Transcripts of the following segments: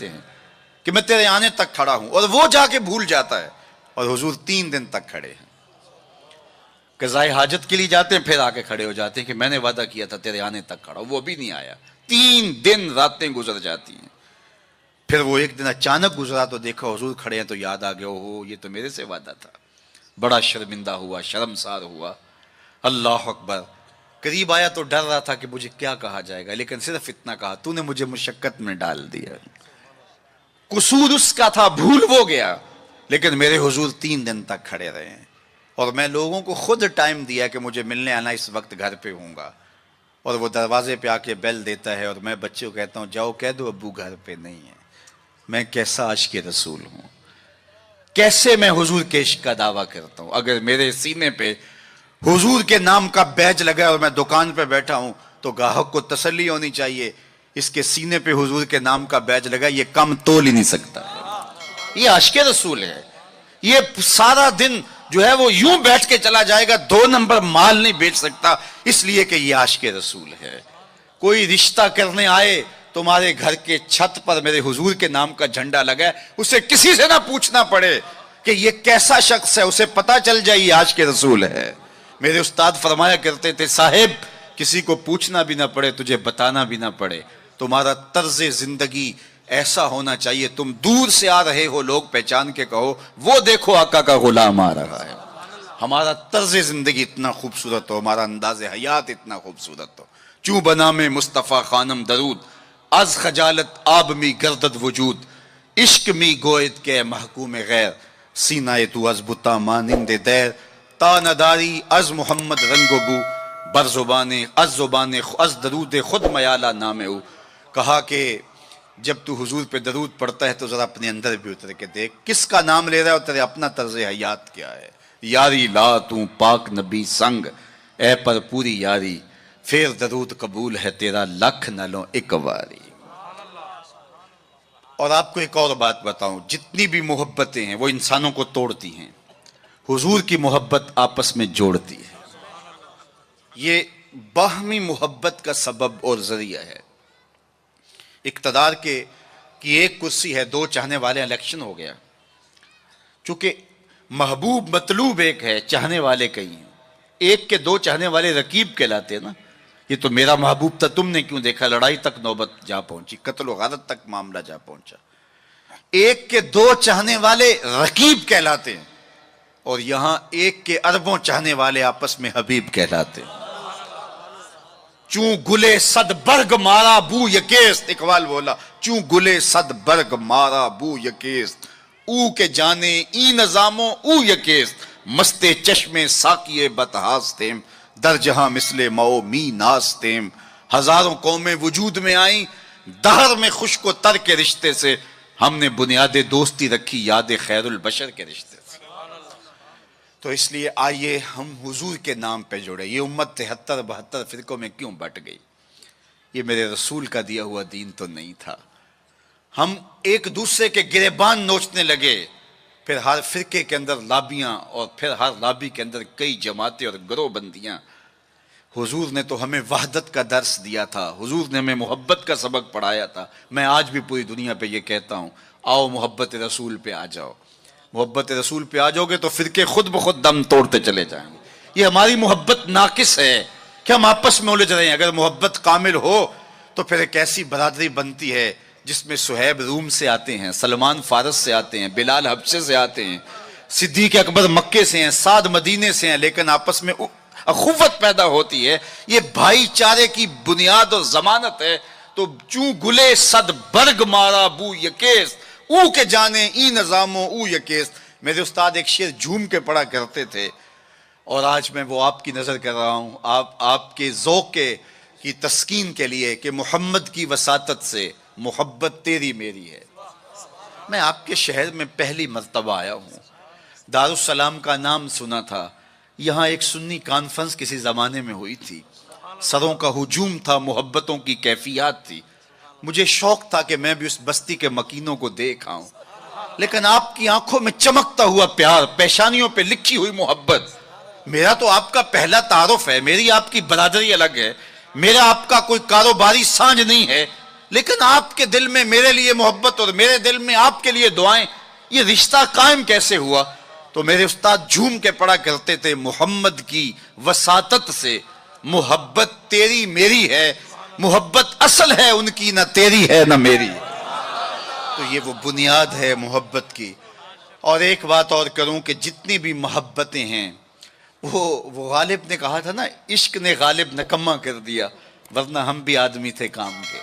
ہیں کہ میں تیرے آنے تک کھڑا ہوں، اور وہ جا کے بھول جاتا ہے، اور حضور 3 دن تک کھڑے ہیں۔ قضائے حاجت کے لیے جاتے ہیں، پھر آ کے کھڑے ہو جاتے ہیں کہ میں نے وعدہ کیا تھا تیرے آنے تک کھڑا ہوں، وہ بھی نہیں آیا۔ 3 دن راتیں گزر جاتی ہیں۔ پھر وہ ایک دن اچانک گزرا تو دیکھا حضور کھڑے ہیں، تو یاد آ گیا، اوہ یہ تو میرے سے وعدہ تھا۔ بڑا شرمندہ ہوا، شرمسار ہوا۔ اللہ اکبر۔ قریب آیا تو ڈر رہا تھا کہ مجھے کیا کہا جائے گا، لیکن صرف اتنا کہا، تو نے مجھے مشقت میں ڈال دیا۔ قصور اس کا تھا، بھول وہ گیا، لیکن میرے حضور 3 دن تک کھڑے رہے ہیں۔ اور میں لوگوں کو خود ٹائم دیا کہ مجھے ملنے آنا، اس وقت گھر پہ ہوں گا، اور وہ دروازے پہ آ کے بیل دیتا ہے، اور میں بچے کو کہتا ہوں جاؤ کہہ دو ابو گھر پہ نہیں ہے۔ میں کیسا عاشق رسول ہوں، کیسے میں حضور کے عشق کا دعویٰ کرتا ہوں۔ اگر میرے سینے پہ حضور کے نام کا بیج لگا ہے اور میں دکان پہ بیٹھا ہوں تو گاہک کو تسلی ہونی چاہیے، اس کے سینے پہ حضور کے نام کا بیج لگا، یہ کم تول ہی نہیں سکتا۔ یہ عاشق رسول ہے۔ یہ سارا دن جو ہے وہ یوں بیٹھ کے چلا جائے گا، 2 نمبر مال نہیں بیچ سکتا، اس لیے کہ یہ عاشق رسول ہے۔ کوئی رشتہ کرنے آئے تمہارے گھر کے چھت پر میرے حضور کے نام کا جھنڈا لگا ہے، اسے کسی سے نہ پوچھنا پڑے کہ یہ کیسا شخص ہے، اسے پتا چل جائے یہ عاشق رسول ہے۔ میرے استاد فرمایا کرتے تھے، صاحب کسی کو پوچھنا بھی نہ پڑے، تجھے بتانا بھی نہ پڑے، تمہارا طرز زندگی ایسا ہونا چاہیے، تم دور سے آ رہے ہو لوگ پہچان کے کہو وہ دیکھو آقا کا غلام آ رہا ہے۔ ہمارا طرز زندگی اتنا خوبصورت ہو، ہمارا انداز حیات اتنا خوبصورت ہو۔ چوں بنا میں مصطفیٰ خانم درود، از خجالت آب می گردد وجود، عشق می گوید کے محکوم غیر، سینہ تو از بتا مانند دیر، تا نداری از محمد رنگ و بو، بر زبان از درود خود میالہ نام او۔ کہا کہ جب تو حضور پہ درود پڑھتا ہے تو ذرا اپنے اندر بھی اتر کے دیکھ کس کا نام لے رہا ہے اور تیرے اپنا طرز حیات کیا ہے۔ یاری لا تو پاک نبی سنگ، اے پر پوری یاری، پھر درود قبول ہے تیرا لکھ نہ لو ایک واری۔ اور آپ کو ایک اور بات بتاؤں، جتنی بھی محبتیں ہیں وہ انسانوں کو توڑتی ہیں، حضور کی محبت آپس میں جوڑتی ہے۔ یہ باہمی محبت کا سبب اور ذریعہ ہے۔ اقتدار کی ایک کرسی ہے، 2 چاہنے والے، الیکشن ہو گیا، چونکہ محبوب مطلوب ایک ہے، چاہنے والے کئی ہیں، ایک کے 2 چاہنے والے رقیب کہلاتے ہیں نا۔ یہ تو میرا محبوب تھا، تم نے کیوں دیکھا، لڑائی تک نوبت جا پہنچی، قتل و غارت تک معاملہ جا پہنچا۔ ایک کے 2 چاہنے والے رقیب کہلاتے ہیں، اور یہاں ایک کے اربوں چاہنے والے آپس میں حبیب کہلاتے ہیں۔ چوں گلے صد برگ مارا بو یکیست، اقبال بولا، چوں گلے صد برگ مارا بو یکیست، او کے جانے ای نظاموں او یکیست، مستے چشمے ساقیے بتہاستیم، در جہاں مثل مو می ناستیم، ہزاروں قومیں وجود میں آئیں، دہر میں خشک و تر کے رشتے سے، ہم نے بنیاد دوستی رکھی یاد خیر البشر کے رشتے سے۔ تو اس لیے آئیے ہم حضور کے نام پہ جڑے۔ یہ امت 73-72 فرقوں میں کیوں بٹ گئی؟ یہ میرے رسول کا دیا ہوا دین تو نہیں تھا۔ ہم ایک دوسرے کے گریبان نوچنے لگے، پھر ہر فرقے کے اندر لابیاں، اور پھر ہر لابی کے اندر کئی جماعتیں اور گروہ بندیاں۔ حضور نے تو ہمیں وحدت کا درس دیا تھا، حضور نے ہمیں محبت کا سبق پڑھایا تھا۔ میں آج بھی پوری دنیا پہ یہ کہتا ہوں، آؤ محبت رسول پہ آ جاؤ۔ محبت رسول پہ آ جاؤ گے تو فرقے خود بخود دم توڑتے چلے جائیں گے۔ یہ ہماری محبت ناقص ہے کہ ہم آپس میں الجھ رہے ہیں۔ اگر محبت کامل ہو تو پھر ایک ایسی برادری بنتی ہے جس میں صہیب روم سے آتے ہیں، سلمان فارس سے آتے ہیں، بلال حبشے سے آتے ہیں، صدیق اکبر مکے سے ہیں، سعد مدینے سے ہیں، لیکن آپس میں اخوت پیدا ہوتی ہے۔ یہ بھائی چارے کی بنیاد اور ضمانت ہے۔ تو چوں گلے صد برگ مارا بو یکیست، او کے جانے ای نظاموں او یکیست۔ میرے استاد ایک شعر جھوم کے پڑھا کرتے تھے، اور آج میں وہ آپ کی نظر کر رہا ہوں، آپ کے ذوق کی تسکین کے لیے، کہ محمد کی وساطت سے محبت تیری میری ہے۔ میں آپ کے شہر میں پہلی مرتبہ آیا ہوں، دارالسلام کا نام سنا تھا، یہاں ایک سنی کانفرنس کسی زمانے میں ہوئی تھی، سروں کا ہجوم تھا، محبتوں کی کیفیات تھی۔ مجھے شوق تھا کہ میں بھی اس بستی کے مکینوں کو دیکھ آؤں، لیکن آپ کی آنکھوں میں چمکتا ہوا پیار، پیشانیوں پہ لکھی ہوئی محبت۔ میرا تو آپ کا پہلا تعارف ہے، میری آپ کی برادری الگ ہے، میرا آپ کا کوئی کاروباری سانج نہیں ہے، لیکن آپ کے دل میں میرے لیے محبت اور میرے دل میں آپ کے لیے دعائیں، یہ رشتہ قائم کیسے ہوا؟ تو میرے استاد جھوم کے پڑھا کرتے تھے، محمد کی وساطت سے محبت تیری میری ہے، محبت اصل ہے ان کی، نہ تیری ہے نہ میری۔ تو یہ وہ بنیاد ہے محبت کی۔ اور ایک بات اور کروں کہ جتنی بھی محبتیں ہیں، وہ غالب نے کہا تھا نا، عشق نے غالب نکما کر دیا، ورنہ ہم بھی آدمی تھے کام کے۔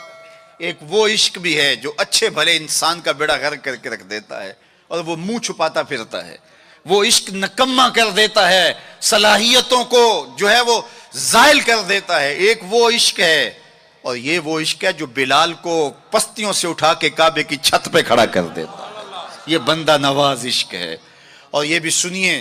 ایک وہ عشق بھی ہے جو اچھے بھلے انسان کا بیڑا غرق کر کے رکھ دیتا ہے اور وہ منہ چھپاتا پھرتا ہے۔ وہ عشق نکما کر دیتا ہے، صلاحیتوں کو جو ہے وہ زائل کر دیتا ہے۔ ایک وہ عشق ہے، اور یہ وہ عشق ہے جو بلال کو پستیوں سے اٹھا کے کعبے کی چھت پہ کھڑا کر دیتا ہے۔ یہ بندہ نواز عشق ہے۔ اور یہ بھی سنیے